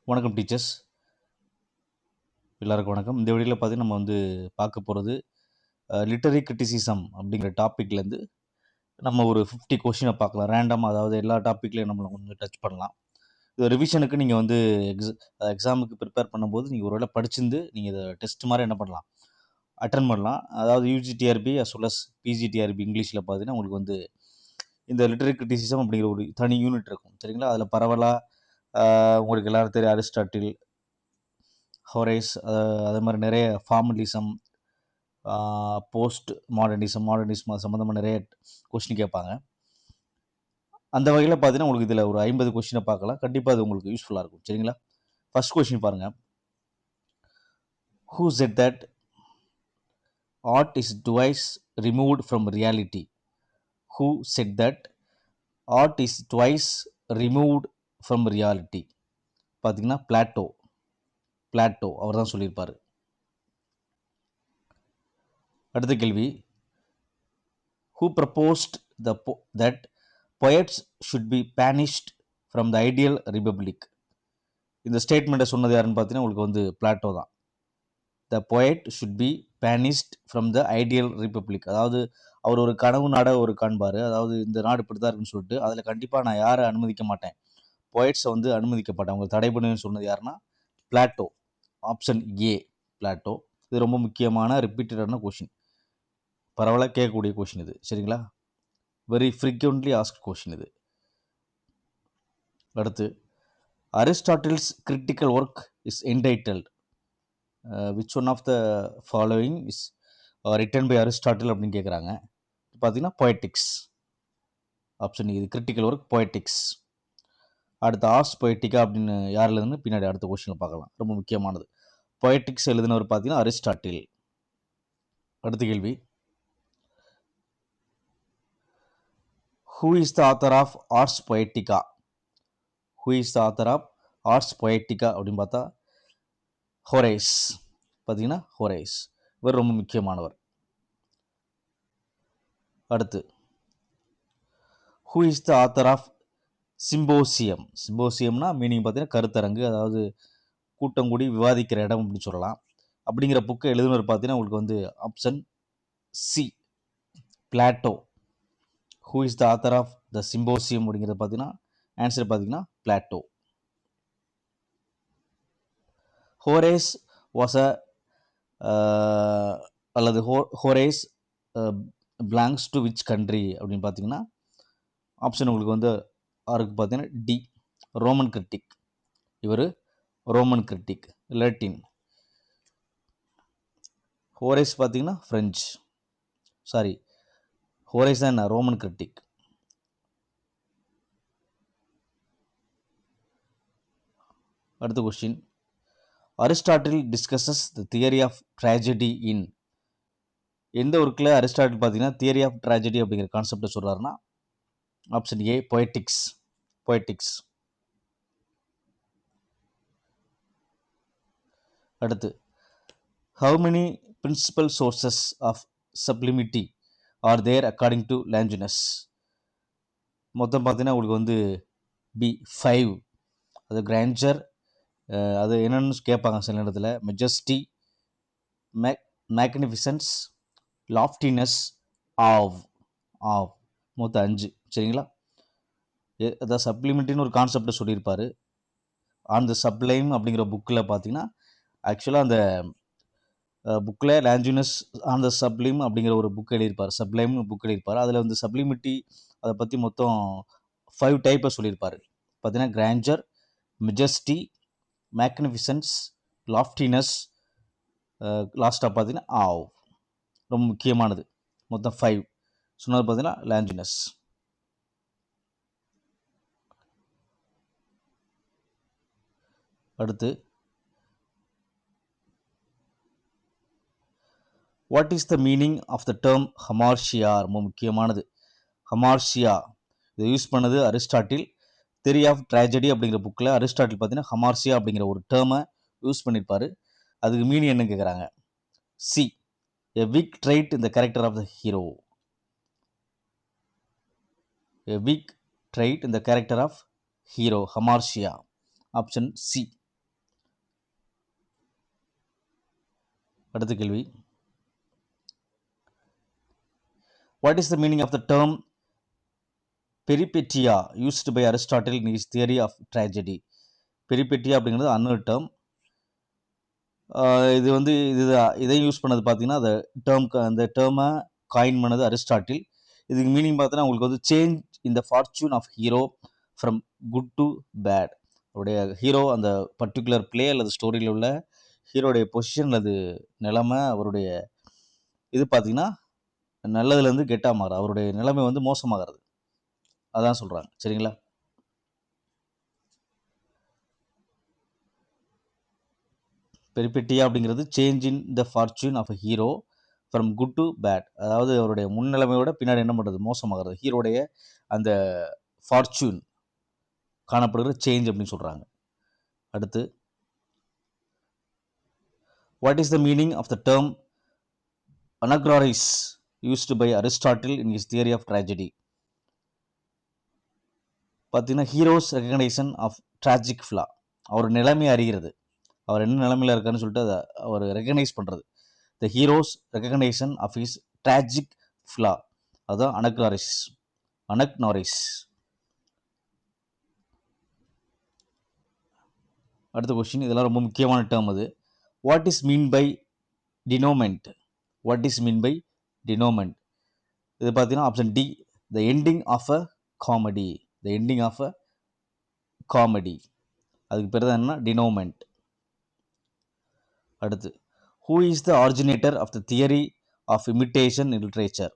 வணக்கம் டீச்சர்ஸ். எல்லாருக்கும் வணக்கம். இந்த வீடியோவில் பார்த்தீங்கன்னா நம்ம பார்க்க போகிறது லிட்டரரி கிரிட்டிசிசம் அப்படிங்கிற டாப்பிக்லேருந்து நம்ம ஒரு 50 கொஷினை பார்க்கலாம் ரேண்டமாக. அதாவது எல்லா டாப்பிக்லையும் நம்மளை கொஞ்சம் டச் பண்ணலாம். இது ரிவிஷனுக்கு நீங்கள் எக்ஸாமுக்கு ப்ரிப்பேர் பண்ணும்போது நீங்கள் ஒரு வேளை படிச்சிருந்து நீங்கள் இதை டெஸ்ட் மாதிரி என்ன பண்ணலாம், அட்டன் பண்ணலாம். அதாவது UGTRB as well as PGTRB இங்கிலீஷில் பார்த்தீங்கன்னா உங்களுக்கு இந்த லிட்டரரி கிரிட்டிசிசம் அப்படிங்கிற ஒரு தனி யூனிட் இருக்கும், சரிங்களா? அதில் பரவலாக உங்களுக்கு எல்லாரும் தெரியும் அரிஸ்டாட்டில், ஹொரேஸ், அதே மாதிரி நிறைய ஃபார்மலிசம், போஸ்ட் மாடர்னிசம் அது சம்மந்தமாக நிறைய கொஸ்டின் கேட்பாங்க. அந்த வகையில் பார்த்தீங்கன்னா உங்களுக்கு இதில் ஒரு 50 கொஸ்டினை பார்க்கலாம். கண்டிப்பாக அது உங்களுக்கு யூஸ்ஃபுல்லாக இருக்கும், சரிங்களா? ஃபர்ஸ்ட் கொஸ்டின் பாருங்கள். Who set that art is twice removed from reality? Who set that art is twice removed from reality? பார்த்தீங்கன்னா பிளாட்டோ அவர் தான் சொல்லியிருப்பார். அடுத்த கேள்வி, who proposed that poets should be banished from the ideal republic? இந்த ஸ்டேட்மெண்ட்டை சொன்னது யாருன்னு பார்த்தீங்கன்னா உங்களுக்கு பிளாட்டோ தான். த poet should be banished from the ideal republic. அதாவது அவர் ஒரு கனவு நாட காண்பார். அதாவது இந்த நாடு இப்படி தான் இருக்குன்னு சொல்லிட்டு அதில் கண்டிப்பாக நான் யாரை அனுமதிக்க மாட்டேன், போயட்ஸை அனுமதிக்க மாட்டேன், அவங்க தடை பண்ணுவேன்னு சொன்னது யாருன்னா பிளாட்டோ. Option A Plato. இது ரொம்ப முக்கியமான ரிப்பீட்டடான கொஷின், பரவலாக கேட்கக்கூடிய கொஷின் இது, சரிங்களா? வெரி ஃப்ரீக்வெண்ட்லி ஆஸ்க்ட் கொஷின் இது. அடுத்து, Aristotle's critical work is entitled which one of the following is written by Aristotle அப்படின்னு கேட்குறாங்க. பார்த்தீங்கன்னா பொயட்டிக்ஸ். ஆப்ஷன் இது கிரிட்டிக்கல் ஒர்க் பொயட்டிக்ஸ். அடுத்து ஆர்ஸ் பொயட்டிக்கா அப்படின்னு யாரில் இருந்து பின்னாடி அடுத்த கொஸ்டினில் பார்க்கலாம், ரொம்ப முக்கியமானது. பொயட்டிக்ஸ் எழுதினவர் பார்த்தீங்கன்னா அரிஸ்டாட்டில். அடுத்த கேள்வி, who is the author of Ars Poetica? who is the author of Ars Poetica அப்படின்னு பார்த்தா ஹொரேஸ். பார்த்தீங்கன்னா ஹொரேஸ், இவர் ரொம்ப முக்கியமானவர். அடுத்து, who is the author of symposium? சிம்போசியம்னா மீனிங் பார்த்தீங்கன்னா கருத்தரங்கு, அதாவது கூட்டம் கூடி விவாதிக்கிற இடம் அப்படின்னு சொல்லலாம். அப்படிங்கிற புக்கை எழுதுனவர் பார்த்தீங்கன்னா உங்களுக்கு option C Plato. who is the author of the symposium அப்படிங்கிறது பார்த்தீங்கன்னா ஆன்சர் பார்த்தீங்கன்னா பிளாட்டோ. ஹோரேஸ் வாஸ் அல்லது Horace belongs to which country அப்படின்னு பார்த்தீங்கன்னா ஆப்ஷன் உங்களுக்கு அவருக்கு பார்த்தீங்கன்னா டி ரோமன் கிரிட்டிக். இவர் ரோமன் கிரிட்டிக், லாட்டின். ஹோரேஸ் பார்த்தீங்கன்னா ஃப்ரெஞ்ச், சாரி ஹோரேஸ் தான் என்ன ரோமன் கிரிட்டிக். அடுத்த question, Aristotle discusses the theory of tragedy in? எந்த ஒர்க்கில் அரிஸ்டாட்டில் பார்த்தீங்கன்னா தியரி ஆஃப் ட்ராஜடி அப்படிங்கிற கான்செப்டை சொல்கிறாருன்னா ஆப்ஷன் ஏ பொயட்டிக்ஸ். அடுத்து, how many principal sources of sublimity are there according to Longinus? மொத்தம் பார்த்தீங்கன்னா உங்களுக்கு பி 5. அது கிராண்டர், அது என்னென்னு கேட்பாங்க சில இடத்துல, மெஜஸ்டி, மேக்னிஃபிசன்ஸ், லாஃப்டினஸ், ஆவ். மொத்தம் 5, சரிங்களா? அதாவது சப்ளிமெண்ட்ரின்னு ஒரு கான்செப்டை சொல்லியிருப்பார். ஆன் த சப்ளைம் அப்படிங்கிற புக்கில் பார்த்தீங்கன்னா ஆக்சுவலாக அந்த புக்கில் லாஞ்சினஸ் ஆன் த சப்ளிம் அப்படிங்கிற ஒரு புக் எழுதியிருப்பார், சப்ளைம்னு புக் எழுதியிருப்பார். அதில் சப்ளிமிட்டி அதை பற்றி மொத்தம் 5 டைப்பை சொல்லியிருப்பார். பார்த்தீங்கன்னா கிராண்டர், மெஜஸ்டி, மேக்னிஃபிசன்ஸ், லாஃப்டினஸ், லாஸ்ட்டாக பார்த்தீங்கன்னா ஆவ். ரொம்ப முக்கியமானது, மொத்தம் 5 சொன்னது பார்த்தீங்கன்னா லாஞ்சினஸ். அடுத்து, what is the meaning of the term hamartia? ரொம்ப முக்கியமானது. ஹமார்ஷியா இதை யூஸ் பண்ணது அரிஸ்டாட்டில். தியரி ஆஃப் ட்ராஜடி அப்படிங்கிற புக்கில் அரிஸ்டாட்டில் பார்த்தீங்கன்னா ஹமார்ஷியா அப்படிங்கிற ஒரு டேர்மை யூஸ் பண்ணியிருப்பார். அதுக்கு மீனிங் என்ன கேட்குறாங்க? C a weak trait in the character of the hero. A weak trait in the character of hero, hamartia. Option C அடுத்த கேள்வி, what is the meaning of the term peripeteia used by Aristotle in his theory of tragedy? Peripeteia அப்படிங்கிறது அன்னொரு term. இது வந்து இதை use பண்ணது பார்த்தீங்கன்னா அந்த டேர்மை காயின் பண்ணது அரிஸ்டாட்டில். இதுக்கு மீனிங் பார்த்தீங்கன்னா உங்களுக்கு வந்து change in the fortune of hero from good to bad. அவருடைய ஹீரோ அந்த பர்டிகுலர் பிளே அல்லது ஸ்டோரியில் உள்ள ஹீரோடைய பொசிஷன் அல்லது நிலைமை, அவருடைய இது பார்த்தீங்கன்னா நல்லதுலேருந்து கெட்டாக மாறும், அவருடைய நிலைமை வந்து மோசமாகிறது, அதான் சொல்கிறாங்க. சரிங்களா? பெரிபெட்டியா அப்படிங்கிறது change in the fortune of a hero from good to bad, அதாவது அவருடைய முன்னிலைமையோட பின்னாடி என்ன பண்ணுறது, மோசமாகிறது. ஹீரோடைய அந்த ஃபார்ச்சூன் காணப்படுகிற சேஞ்ச் அப்படின்னு சொல்கிறாங்க. அடுத்து, what is the meaning of the term anagnorisis used by Aristotle in his theory of tragedy? பார்த்தீங்கன்னா hero's recognition of tragic flaw, அவர் நிலைமை அறிகிறது, அவர் என்ன நிலைமையில் இருக்காருன்னு சொல்லிட்டு அதை அவர் ரெகக்னைஸ் பண்ணுறது. The hero's recognition of his tragic flaw, அதுதான் அனக்னாரிஸ். அடுத்த கொஸ்டின், இதெல்லாம் ரொம்ப முக்கியமான டேர்ம். அது what is mean by denouement? What is mean by denouement? இது பார்த்தீங்கன்னா option D, the ending of a comedy. The ending of a comedy, அதுக்கு பேர் தான் என்ன, டினோமெண்ட். அடுத்து, who is the originator of the theory of imitation in literature?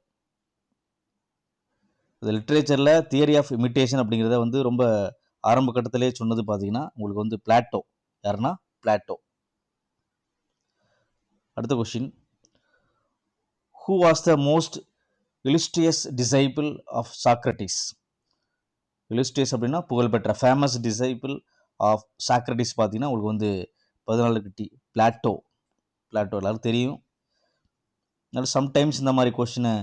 இந்த லிட்ரேச்சரில் theory of imitation அப்படிங்கிறத வந்து ரொம்ப ஆரம்ப கட்டத்திலே சொன்னது பார்த்தீங்கன்னா உங்களுக்கு வந்து பிளாட்டோ. யாருன்னா பிளாட்டோ. அடுத்த question, who was the most illustrious disciple of Socrates? illustrious அப்படின்னா புகழ்பெற்ற, ஃபேமஸ் டிசைபிள் ஆஃப் சாக்ரட்டிஸ் பார்த்தீங்கன்னா உங்களுக்கு வந்து 14 கிட்டி பிளாட்டோ. எல்லாரும் தெரியும். அதனால் சம்டைம்ஸ் இந்த மாதிரி கொஸ்டினை,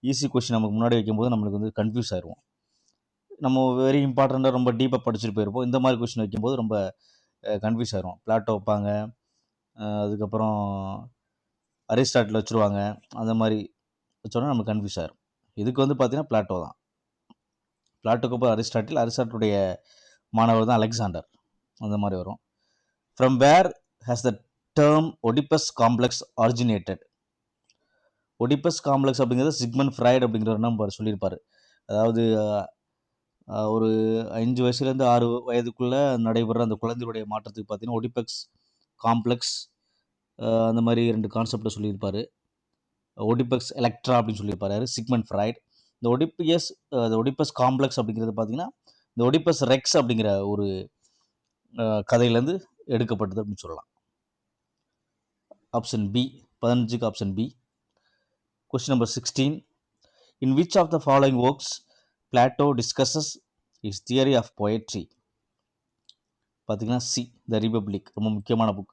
ஈஸி கொஸ்டின் நமக்கு முன்னாடி வைக்கும்போது நம்மளுக்கு வந்து கன்ஃபியூஸ் ஆயிடுவோம். நம்ம வெரி இம்பார்ட்டண்ட்டாக ரொம்ப டீப்பாக படிச்சுட்டு போயிருப்போம். இந்த மாதிரி கொஸ்டின் வைக்கும்போது ரொம்ப கன்ஃபியூஸ் ஆயிரும். பிளாட்டோ வைப்பாங்க, அதுக்கப்புறம் அரிஸ்டாட்டில் வச்சுருவாங்க, அந்த மாதிரி வச்சோன்னா நமக்கு கன்ஃபியூஸ் ஆயிரும். இதுக்கு வந்து பார்த்தீங்கன்னா பிளாட்டோ தான். பிளாட்டோக்கு அப்புறம் அரிஸ்டாட்டிலுடைய மாணவர் தான் அலெக்சாண்டர், அந்த மாதிரி வரும். From where has the term Oedipus complex originated? Oedipus complex அப்படிங்கிறது சிக்மண்ட் ஃப்ராய்ட் அப்படிங்கிறவர் நம்ம சொல்லியிருப்பார். அதாவது ஒரு 5 வயசுலேருந்து 6 வயதுக்குள்ளே நடைபெற அந்த குழந்தையுடைய மாற்றத்துக்கு பார்த்தீங்கன்னா ஒடிபஸ் காம்ப்ளெக்ஸ், அந்த மாதிரி 2 கான்செப்டை சொல்லியிருப்பார். ஒடிபஸ் எலக்ட்ரா அப்படின்னு சொல்லியிருப்பாரு சிக்மண்ட் ஃப்ராய்ட். இந்த ஒடிபஸ் காம்ப்ளெக்ஸ் அப்படிங்கிறது பார்த்தீங்கன்னா இந்த ஒடிபஸ் ரெக்ஸ் அப்படிங்கிற ஒரு கதையிலேருந்து எடுக்கப்பட்டது அப்படின்னு சொல்லலாம். ஆப்ஷன் பி, 15க்கு option B. Question number 16, in which of the following works Plato discusses his theory of poetry? பார்த்தீங்கன்னா சி, த ரிபப்ளிக், ரொம்ப முக்கியமான புக்.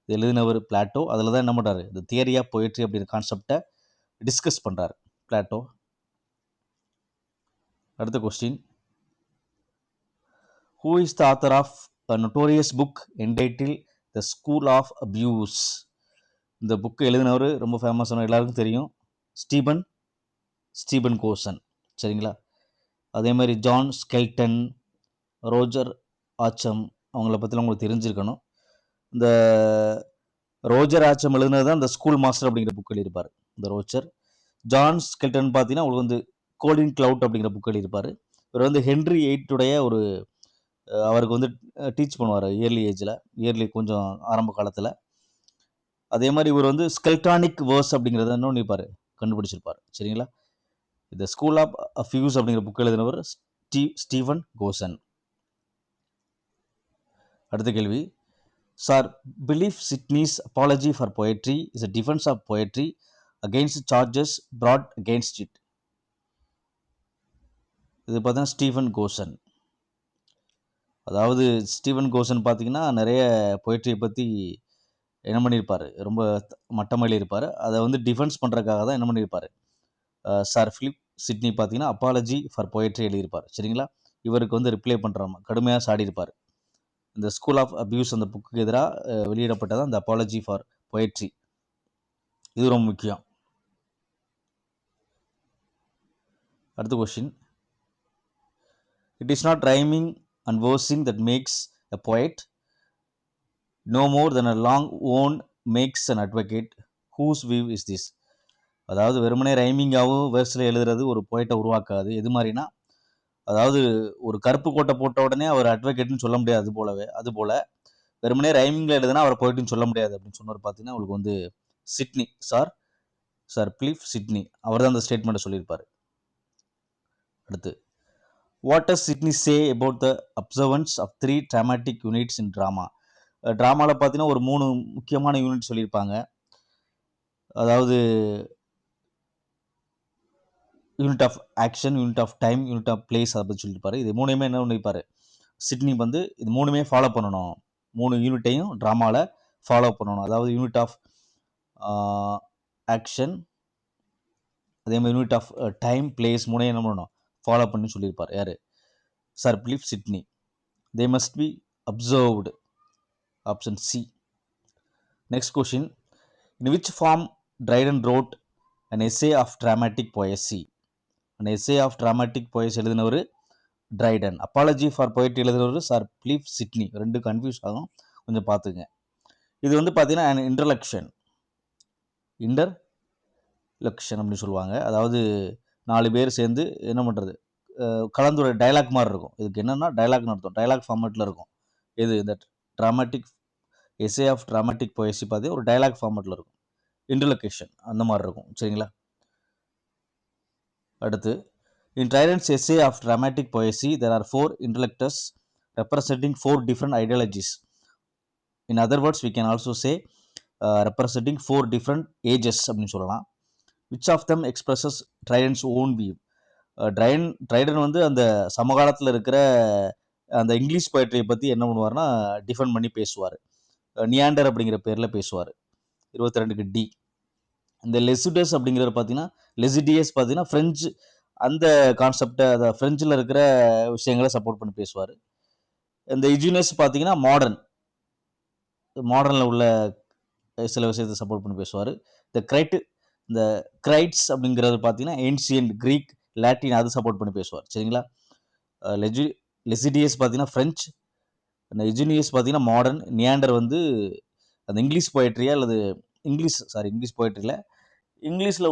இது எழுதினவர் பிளாட்டோ. அதில் தான் என்ன பண்ணுறாரு, இந்த தியரி ஆஃப் பொயட்ரி அப்படிங்கிற கான்செப்டை டிஸ்கஸ் பண்ணுறாரு பிளாட்டோ. அடுத்த question, who is the author of a notorious book entitled The School of Abuse? இந்த புக்கு எழுதினவர் ரொம்ப ஃபேமஸான, எல்லாருக்கும் தெரியும், ஸ்டீபன் கோசன். சரிங்களா? அதே மாதிரி ஜான் ஸ்கெல்டன், ரோஜர் ஆச்சம், அவங்கள பற்றிலாம் உங்களுக்கு தெரிஞ்சிருக்கணும். இந்த ரோஜர் ஆச்சம் எழுதினது தான் இந்த ஸ்கூல் மாஸ்டர் அப்படிங்கிற புக் எழுதியிருப்பார் இந்த ரோஜர். ஜான் ஸ்கெல்டன் பார்த்தீங்கன்னா உங்களுக்கு வந்து கோலின் கிளவுட் அப்படிங்கிற புக் எழுதியிருப்பார். இவர் வந்து ஹென்ரி எயிட்டுடைய ஒரு அவருக்கு வந்து டீச் பண்ணுவார் இயர்லி கொஞ்சம் ஆரம்ப காலத்தில். அதே மாதிரி இவர் வந்து ஸ்கெல்டானிக் வேர்ஸ் அப்படிங்கிறத இன்னொன்று கண்டுபிடிச்சிருப்பார். சரிங்களா? இந்த ஸ்கூல் ஆஃப் அஃபியூஸ் அப்படிங்கிற புக் எழுதினவர் ஸ்டீவன் கோசன். அடுத்த கேள்வி, sir Philip Sidney's apology for poetry is a defence of poetry against charges brought against it? இது பார்த்தீங்கன்னா ஸ்டீவன் கோசன். அதாவது ஸ்டீவன் கோசன் பார்த்தீங்கன்னா நிறைய பொயட்ரியை பற்றி என்ன பண்ணியிருப்பார், ரொம்ப மட்டமாக எழுதியிருப்பார். அதை வந்து டிஃபென்ஸ் பண்ணுறதுக்காக தான் என்ன பண்ணியிருப்பார், சார் பிலிப் சிட்னி பார்த்தீங்கன்னா அப்பாலஜி ஃபார் பொயட்ரி எழுதியிருப்பார். சரிங்களா? இவருக்கு வந்து ரிப்ளை பண்ணுறாம கடுமையாக சாடியிருப்பார். இந்த ஸ்கூல் ஆஃப் அபியூஸ் அந்த புக்கு எதிராக வெளியிடப்பட்டதான் இந்த அப்பாலஜி ஃபார் பொயட்ரி. இது ரொம்ப முக்கியம். அடுத்த question, it is not rhyming and versing that makes a poet, no more than a long own makes an advocate. Whose view is this? அதாவது வெறுமனே ரைமிங்காகவும் வேர்ஸில் எழுதுறது ஒரு போய்ட்டை உருவாக்காது. எது மாதிரினா, அதாவது ஒரு கருப்பு கோட்டை போட்ட உடனே அவர் அட்வொகேட்னு சொல்ல முடியாது. அதுபோல் வெறுமனே ரைமிங்கில் எழுதுனா அவர் போய்ட்டுன்னு சொல்ல முடியாது அப்படின்னு சொன்னவர் பார்த்தீங்கன்னா உங்களுக்கு வந்து சிட்னி, சார் பிலிப் சிட்னி. அவர் தான் அந்த ஸ்டேட்மெண்ட்டை சொல்லியிருப்பார். அடுத்து, what does Sidney say about the observance of 3 dramatic units in drama? ட்ராமாவில் பார்த்தீங்கன்னா ஒரு 3 முக்கியமான யூனிட் சொல்லியிருப்பாங்க. அதாவது unit of action, unit of time, unit of place, அதை பற்றி சொல்லியிருப்பாரு. இது மூணுமே என்ன பண்ணியிருப்பார் சிட்னி வந்து, இது மூணுமே ஃபாலோ பண்ணணும். 3 யூனிட்டையும் ட்ராமாவில் ஃபாலோ பண்ணணும். அதாவது யூனிட் ஆஃப் ஆக்ஷன், அதே மாதிரி யூனிட் ஆஃப் டைம், பிளேஸ், மூணையும் என்ன பண்ணணும், ஃபாலோ பண்ணி சொல்லியிருப்பார். யார்? Sir Philip Sidney. They must be observed. Option C. Next question, in which form Dryden wrote an essay of dramatic poesy? an essay of dramatic poesy எழுதினவர் Triton. Apology for poetry எழுதினவர் sir Philip Sydney. ரெண்டு confuse ஆகும், கொஞ்சம் பார்த்துங்க. இது வந்து பார்த்தீங்கன்னா இன்டர்லெக்ஷன் அப்படின்னு சொல்லுவாங்க. அதாவது 4 பேர் சேர்ந்து என்ன பண்ணுறது, கலந்துரை டைலாக் மாதிரி இருக்கும். இதுக்கு என்னென்னா டைலாக்னு அர்த்தம். டைலாக் ஃபார்மேட்டில் இருக்கும். இது இந்த ட்ராமாட்டிக் எஸ்ஏ ஆஃப் ட்ராமாட்டிக் போயசி பார்த்தீங்கன்னா ஒரு டைலாக் ஃபார்மேட்டில் இருக்கும். இன்டர்லொகேஷன் அந்த மாதிரி இருக்கும். சரிங்களா? அடுத்து, in Dryden's essay of dramatic poesy, there are 4 intellectors representing 4 different ideologies. In other words, we can also say representing 4 different ages அப்படின்னு சொல்லலாம். Which of them expresses Dryden's own view? Triton வந்து அந்த சமகாலத்தில் இருக்கிற அந்த இங்கிலீஷ் போய்ட்ரியை பற்றி என்ன பண்ணுவார்னா டிஃபெண்ட் பண்ணி பேசுவார். நியாண்டர் அப்படிங்கிற பேரில் பேசுவார். 22க்கு டி. இந்த லெசிடஸ் அப்படிங்கிறது பார்த்தீங்கன்னா, லெசிடியஸ் பார்த்தீங்கன்னா ஃப்ரெஞ்சு, அந்த கான்செப்டை, அதை ஃப்ரெஞ்சில் இருக்கிற விஷயங்களை சப்போர்ட் பண்ணி பேசுவார். இந்த இஜினஸ் பார்த்தீங்கன்னா மாடர்னில் உள்ள சில விஷயத்தை சப்போர்ட் பண்ணி பேசுவார். இந்த கிரைட்ஸ் அப்படிங்கிறது பார்த்தீங்கன்னா ஏன்சியன்ட் கிரீக், லாட்டின், அது சப்போர்ட் பண்ணி பேசுவார். சரிங்களா? லெசிடியஸ் பார்த்தீங்கன்னா ஃப்ரெஞ்சு, அந்த இஜினியஸ் பார்த்தீங்கன்னா மாடர்ன், நியாண்டர் வந்து அந்த இங்கிலீஷ் போய்ட்ரியா அல்லது இங்கிலீஷ் போய்ட்ரியில் இங்கிலீஷில்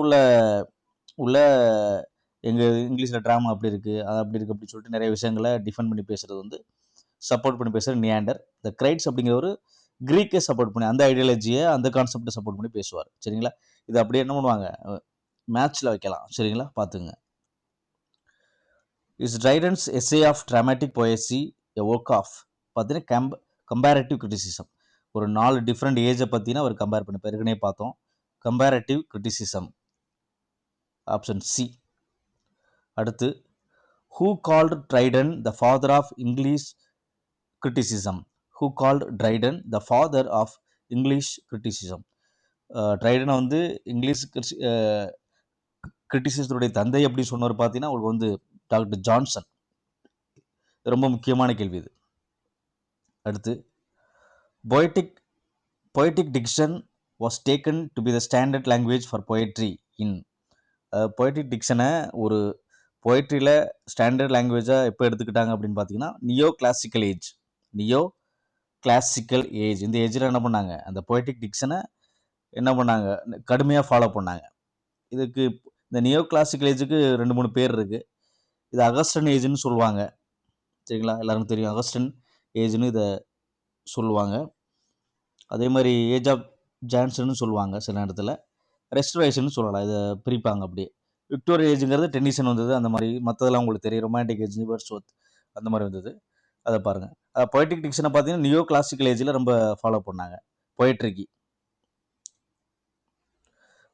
உள்ள எங்கள் இங்கிலீஷில் ட்ராமா அப்படி இருக்குது, அது அப்படி இருக்குது அப்படின்னு சொல்லிட்டு நிறைய விஷயங்களை டிஃபெண்ட் பண்ணி பேசுகிறது வந்து சப்போர்ட் பண்ணி பேசுகிற நியாண்டர். இந்த கிரைட்ஸ் அப்படிங்கிற ஒரு கிரீக்கை சப்போர்ட் பண்ணி, அந்த ஐடியாலஜியை, அந்த கான்செப்டை சப்போர்ட் பண்ணி பேசுவார். சரிங்களா? இது அப்படியே என்ன பண்ணுவாங்க, மேட்ச்சில் வைக்கலாம். சரிங்களா? பார்த்துங்க. Is Dryden's essay of dramatic poesy a work of பார்த்தீங்கன்னா கம்பேரட்டிவ் கிரிட்டிசிசம். ஒரு 4 டிஃப்ரெண்ட் ஏஜை பற்றினா அவர் கம்பேர் பண்ணி ஏற்கனவே பார்த்தோம். Comparative criticism. Option C. அடுத்து, who called Dryden the father of English criticism? Who called Dryden the father of English criticism? ட்ரைடனை வந்து English கிரிட்டிசிசத்துடைய தந்தை அப்படி சொன்னவர் பார்த்தீங்கன்னா உங்களுக்கு வந்து டாக்டர் ஜான்சன். ரொம்ப முக்கியமான கேள்வி இது. அடுத்து, poetic diction was taken to be the standard language for poetry in. poetic dictionனை ஒரு போய்ட்ரியில் ஸ்டாண்டர்ட் லாங்குவேஜாக எப்போ எடுத்துக்கிட்டாங்க அப்படின்னு பார்த்தீங்கன்னா நியோ கிளாசிக்கல் ஏஜ். இந்த ஏஜில் என்ன பண்ணாங்க, அந்த poetic டிக்ஷனை என்ன பண்ணாங்க, கடுமையாக ஃபாலோ பண்ணாங்க. இதுக்கு இந்த நியோ கிளாசிக்கல் ஏஜுக்கு 2-3 பேர் இருக்குது. இது அகஸ்டன் ஏஜ்னு சொல்லுவாங்க. சரிங்களா? எல்லாருக்கும் தெரியும் அகஸ்டன் ஏஜ்னு இதை சொல்லுவாங்க. அதே மாதிரி ஏஜ் ஆஃப் ஜான்சன்னு சொல்லுவாங்க சில நேரத்தில். ரெஸ்டரேஷன் சொல்லலாம், இதை பிரிப்பாங்க அப்படியே. விக்டோரியா ஏஜுங்கிறது டென்னிசன் வந்தது. அந்த மாதிரி மற்றதெல்லாம் உங்களுக்கு தெரியும். ரொமான்டிக் ஏஜ் வேர்ட்ஸ்வொர்த் அந்த மாதிரி வந்தது. அதை பாருங்கள். பொய்டிக் டிக்ஷனை பார்த்தீங்கன்னா நியோ கிளாசிக்கல் ஏஜில் ரொம்ப ஃபாலோ பண்ணாங்க பொயட்ரிக்கு.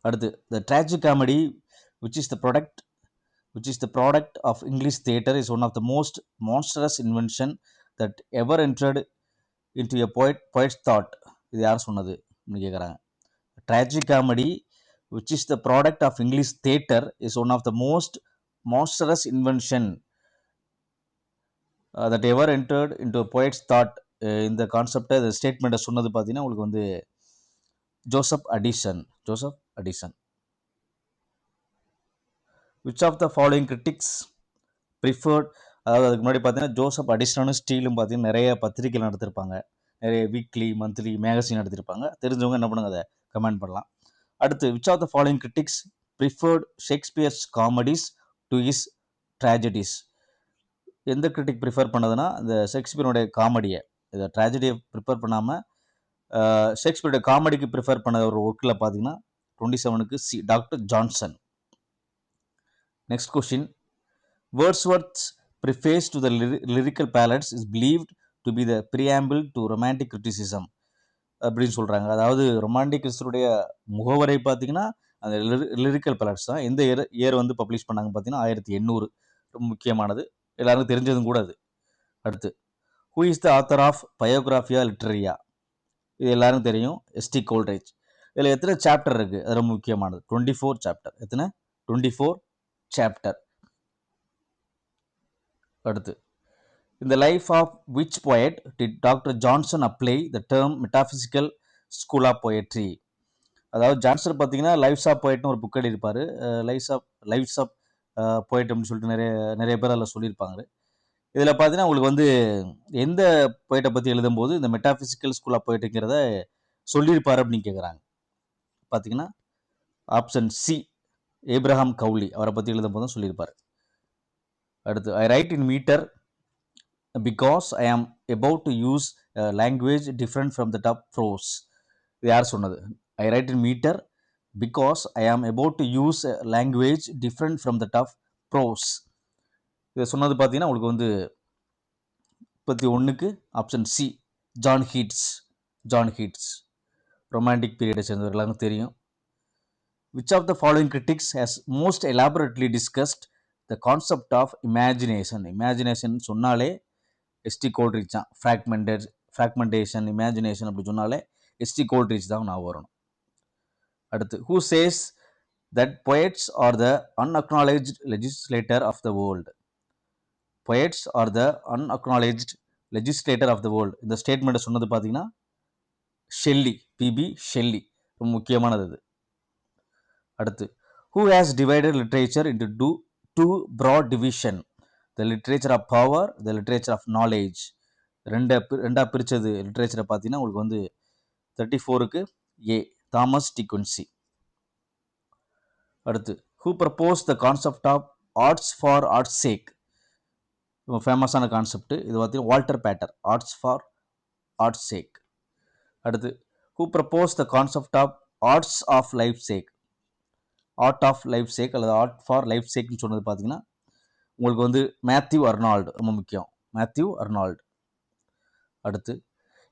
அடுத்து, the tragic comedy which is the product of English theatre is one of the most monstrous invention that ever entered into a poet's thought. இது யார் சொன்னது அப்படின்னு கேட்குறாங்க. Tragic comedy which is the product of English theatre is one of the most monstrous invention that ever entered into a poet's thought. இந்த கான்செப்டை, இந்த ஸ்டேட்மெண்ட்டை சொன்னது பார்த்தீங்கன்னா உங்களுக்கு வந்து Joseph Addison. Which of the following critics preferred, அதாவது அதுக்கு முன்னாடி பார்த்தீங்கன்னா ஜோசப் அடிசனும் ஸ்டீலும் பார்த்தீங்கன்னா நிறைய பத்திரிகை நடத்திருப்பாங்க, நிறைய வீக்லி மந்த்லி மேகசின் நடத்திருப்பாங்க. தெரிஞ்சவங்க என்ன பண்ணுங்க, அதை கமெண்ட் பண்ணலாம். அடுத்து, which of the following critics preferred Shakespeare's comedies to his tragedies. எந்த கிரிட்டிக் ப்ரிஃபர் பண்ணதுன்னா இந்த ஷேக்ஸ்பியருடைய காமெடியை, இதை ட்ராஜடியை ப்ரிஃபர் பண்ணாமல் ஷேக்ஸ்பியருடைய காமெடிக்கு ப்ரிஃபர் பண்ண ஒரு ஒர்க்கில் பார்த்தீங்கன்னா 27க்கு C doctor Johnson. Next question, Wordsworth's preface to the lyrical ballads is believed to be the preamble to romantic criticism அப்படின்னு சொல்கிறாங்க. அதாவது ரொமான்டிக் கிறிஸ்டருடைய முகவரை பார்த்தீங்கன்னா அந்த லிரிக்கல் பேலட்ஸ் தான். எந்த இயர் வந்து பப்ளிஷ் பண்ணாங்க பார்த்தீங்கன்னா 1800. ரொம்ப முக்கியமானது, எல்லாருக்கும் தெரிஞ்சதும் கூட அது. அடுத்து, who is the author of Biographia Literaria. இது எல்லாருக்கும் தெரியும், எஸ்டி கோல்ட்ரேஜ். இதில் எத்தனை சாப்டர் இருக்குது, அது ரொம்ப முக்கியமானது. 24 சாப்டர். எத்தனை? 24 சாப்டர். அடுத்து, in the life of which poet did Dr. Johnson apply the term metaphysical school of poetry. அதாவது ஜான்சன் பார்த்தீங்கன்னா லைஃப்ஸ் ஆஃப் போய்ட்னு ஒரு புக் எழுதியிருப்பார். லைஃப்ஸ் ஆஃப் போய்ட் அப்படின்னு சொல்லிட்டு நிறைய பேர் அதில் சொல்லியிருப்பாங்க. இதில் பார்த்தீங்கன்னா உங்களுக்கு வந்து எந்த போய்ட்டை பற்றி எழுதும்போது இந்த மெட்டாஃபிசிக்கல் ஸ்கூல் ஆஃப் போய்ட்டுங்கிறத சொல்லியிருப்பார் அப்படின்னு கேட்குறாங்க. பார்த்தீங்கன்னா ஆப்ஷன் சி, ஏப்ரஹாம் கவுலி, அவரை பற்றி எழுதும்போது தான் சொல்லியிருப்பார். அடுத்து, I write in meter because I am about to use a language different from the top prose. இது யார் சொன்னது? I write in meter because I am about to use a language different from the top prose. இதை சொன்னது பார்த்தீங்கன்னா உங்களுக்கு வந்து 31க்கு option C, John ஹீட்ஸ். Romantic பீரியடை சேர்ந்தவர், எல்லாருக்கும் தெரியும். Which of the following critics has most elaborately discussed the concept of imagination? Imagination சொன்னாலே ST Coleridge தான். ஃப்ராக்மெண்டேஷன், இமேஜினேஷன் அப்படி சொன்னாலே எஸ்டி கோல்ட்ரிச் தான் நான் வரணும். அடுத்து, who says that poets are the unacknowledged legislator of the world. poets are the unacknowledged legislator of the world. இந்த ஸ்டேட்மெண்ட்டை சொன்னது பார்த்தீங்கன்னா ஷெல்லி, பிபி ஷெல்லி. ரொம்ப முக்கியமானது அது. அடுத்து, who has divided literature into two broad division, the literature of power, the literature of knowledge. ரெண்டாக பிரித்தது லிட்ரேச்சரை பார்த்தீங்கன்னா உங்களுக்கு வந்து 34க்கு ஏ, தாமஸ் டிகுன்சி. அடுத்து, who propose the concept of arts for arts sake. ரொம்ப ஃபேமஸான கான்செப்ட் இது பார்த்தீங்கன்னா Walter Pater, arts for arts sake. அடுத்து, who propose the concept of arts of life sake, art of life sake அல்லது art for life சேக்னு சொன்னது பார்த்தீங்கன்னா உங்களுக்கு வந்து மேத்யூ அர்னால்டு. ரொம்ப முக்கியம், மேத்யூ அர்னால்டு. அடுத்து,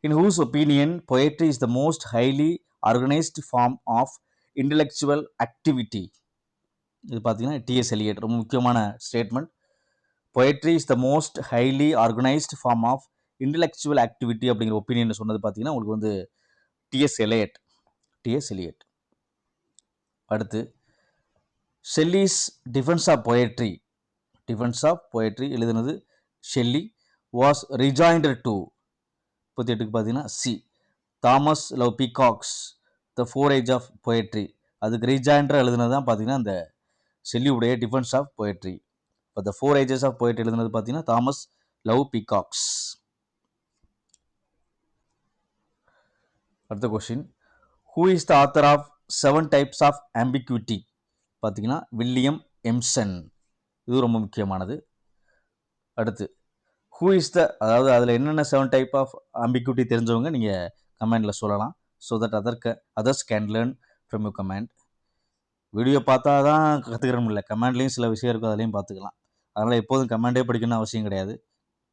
in whose opinion poetry is the most highly organized form of intellectual activity. இது பார்த்தீங்கன்னா டிஎஸ் எலியட். ரொம்ப முக்கியமான statement. poetry is the most highly organized form of intellectual activity அப்படிங்கிற ஒப்பீனியன் சொன்னது பார்த்தீங்கன்னா உங்களுக்கு வந்து டிஎஸ் எலியட். அடுத்து, ஷெல்லிஸ் டிஃபென்ஸ் ஆஃப் poetry எழுதுனது ஷெல்லி. வாஸ் ரிஜாயிண்டர் டு 38க்கு பார்த்தீங்கன்னா C, Thomas Love Peacock's the 4 age of poetry. அதுக்கு ரீஜாயிண்டர் எழுதுனது தான் பார்த்தீங்கன்னா அந்த ஷெல்லியுடைய டிஃபென்ஸ் ஆஃப் போயட்ரி. இப்போ த 4 ஏஜஸ் ஆஃப் போயட்ரி எழுதுனது பார்த்தீங்கன்னா தாமஸ் லவ் பீகாக்ஸ். அடுத்த question, who is the author of 7 types of ambiguity. பார்த்தீங்கன்னா வில்லியம் எம்சன். இது ரொம்ப முக்கியமானது. அடுத்து, ஹூ இஸ் த, அதாவது அதில் என்னென்ன 7 டைப் ஆஃப் ஆம்பிக்யூட்டி தெரிஞ்சவங்க நீங்கள் கமெண்டில் சொல்லலாம். So that others can learn from you comment. Video பார்த்தா தான் கற்றுக்கிறோம் இல்லை, கமெண்ட்லேயும் சில விஷயம் இருக்கும், அதுலேயும் பார்த்துக்கலாம். அதனால் எப்போதும் கமெண்டே படிக்கணும்னு அவசியம் கிடையாது.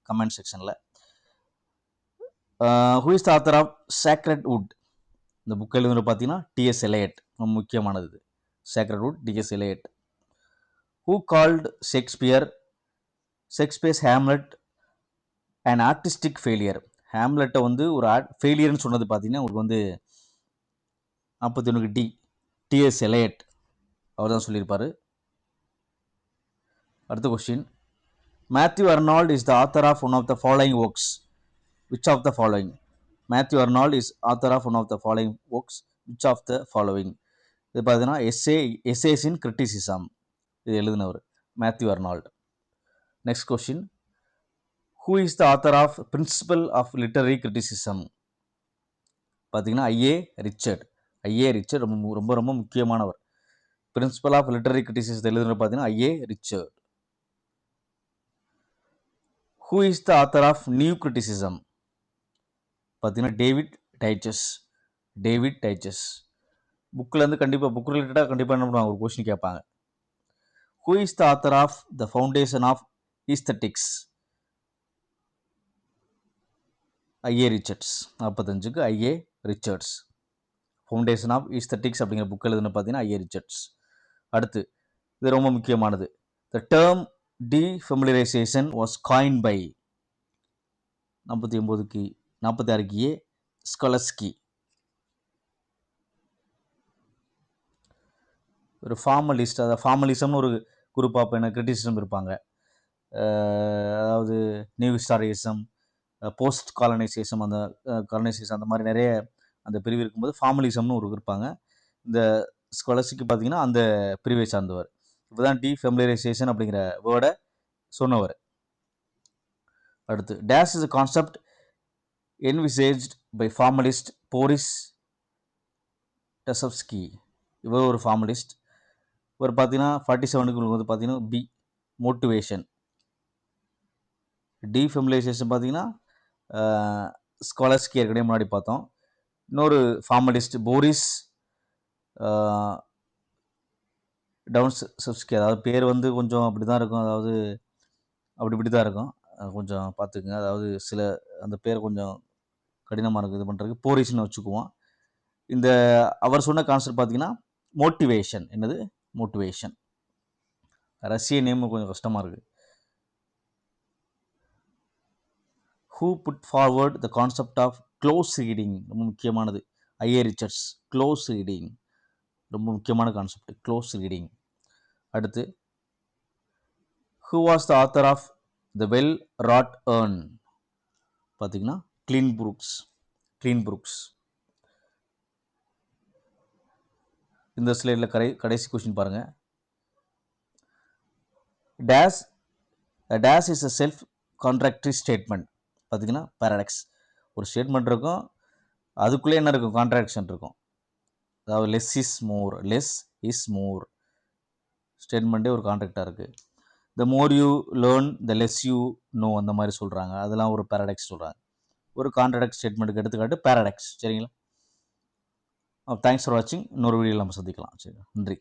கமெண்ட் செக்ஷனில் who is the author of sacred wood. இந்த புக் எழுதுனது பார்த்தீங்கன்னா டிஎஸ் எலியட். ரொம்ப முக்கியமானது இது, sacred wood, TS Eliot. Who called Shakespeare's Hamlet and artistic failure. ஹேம்லெட்டை வந்து ஒரு ஃபெயிலியர்னு சொன்னது பார்த்தீங்கன்னா உங்களுக்கு வந்து 41க்கு டி, டிஎஸ் எலியட். அவர் தான் சொல்லியிருப்பார். அடுத்த question, Matthew Arnold is the author of one of the following works. Which of the following. Matthew Arnold is author of one of the following works. Which of the following. இது பார்த்தீங்கன்னா essays in criticism, இது எழுதினவர் Matthew Arnold. Next question, who is the author of principle of literary criticism? பார்த்தீங்கன்னா IA Richard ரொம்ப ரொம்ப ரொம்ப முக்கியமானவர். Principle of literary கிரிட்டிசிசத்தை எழுதுனவர் பார்த்தீங்கன்னா IA Richard. Who is the author of new criticism? பார்த்தீங்கன்னா டேவிட் டைச்சஸ். புக்கிலேருந்து கண்டிப்பாக புக் ரிலேட்டடாக கண்டிப்பாக என்ன பண்ணுவாங்க, ஒரு கொஸ்டின் கேட்பாங்க. Who is the author of the foundation of aesthetics? IA Richards. 45க்கு IA Richards. Foundation of aesthetics அப்படிங்கிற புக் எழுதுன பார்த்தீங்கன்னா ஐஏ ரிச்சர்ட்ஸ். அடுத்து, இது ரொம்ப முக்கியமானது, the term defamiliarization was coined by. 46க்கு ஏ ஸ்காலஸ்கி. ஒரு ஃபார்மலிஸ்ட், அதாவது ஃபார்மலிசம்னு ஒரு குரூப் ஆஃப் என்ன கிரிட்டிசிசம் இருப்பாங்க. அதாவது நியூ ஹிஸ்டாரிசம், போஸ்ட் காலனைசேஷன், அந்த காலனைசேஷன் அந்த மாதிரி நிறைய அந்த பிரிவு இருக்கும்போது ஃபார்மலிசம்னு ஒரு இருப்பாங்க. இந்த ஸ்காலஸ்டிக்கு பார்த்தீங்கன்னா அந்த பிரிவை சார்ந்தவர். இப்போ தான் டிஃபெமிலியரைசேஷன் அப்படிங்கிற வேர்டை சொன்னவர். அடுத்து, dash is a concept envisaged by formalist Boris டெசப்ஸ்கி. இவர் ஒரு ஃபார்மலிஸ்ட். இவர் பார்த்தீங்கன்னா 47க்கு வந்து பார்த்தீங்கன்னா பி மோட்டிவேஷன். டிஃபெமிலைசேஷன் பார்த்தீங்கன்னா ஸ்காலஸ்கி ஏற்கனவே முன்னாடி பார்த்தோம். இன்னொரு ஃபார்மலிஸ்ட் போரிஸ் டவுன்செப்ஸ்கி. அதாவது பேர் வந்து கொஞ்சம் அப்படி தான் இருக்கும், அதாவது இப்படி தான் இருக்கும், கொஞ்சம் பார்த்துக்குங்க. அதாவது சில அந்த பேர் கொஞ்சம் கடினமாக இருக்குது இது பண்ணுறதுக்கு, போரிஸ்ன்னு வச்சுக்குவோம். இந்த அவர் சொன்ன கான்செப்ட் பார்த்தீங்கன்னா மோட்டிவேஷன். என்னது? மோட்டிவேஷன். ரஷ்ய நேம் கொஞ்சம் கஷ்டமாக இருக்குது. Who put forward the concept of close reading? ரொம்ப முக்கியமானது, ஐஏ ரிச்சர்ட்ஸ். க்ளோஸ் ரீடிங் ரொம்ப முக்கியமான கான்செப்ட், க்ளோஸ் ரீடிங். அடுத்து, who was the author of the well wrought urn? பார்த்தீங்கன்னா கிளீன் புரூக்ஸ். இந்த ஸ்லைடில் கடைசி கொஸ்டின் பாருங்கள். Dash is a self contradictory statement. பார்த்தீங்கன்னா பேரடாக்ஸ். ஒரு ஸ்டேட்மெண்ட் இருக்கும், அதுக்குள்ளே என்ன இருக்கும், கான்ட்ராக்ஷன் இருக்கும். அதாவது லெஸ் இஸ் மோர் ஸ்டேட்மெண்ட்டே ஒரு கான்ட்ராக்டாக இருக்குது. The more you learn the less you know, அந்த மாதிரி சொல்கிறாங்க. அதெல்லாம் ஒரு பேரடாக்ஸ் சொல்கிறாங்க. ஒரு கான்ட்ராக்ட் ஸ்டேட்மெண்ட்டுக்கு எடுத்துக்காட்டு பேரடாக்ஸ். சரிங்களா? தேங்க்ஸ் ஃபார் வாட்சிங். இன்னொரு வீடியோவில் நம்ம சந்திக்கலாம். சரி, நன்றி.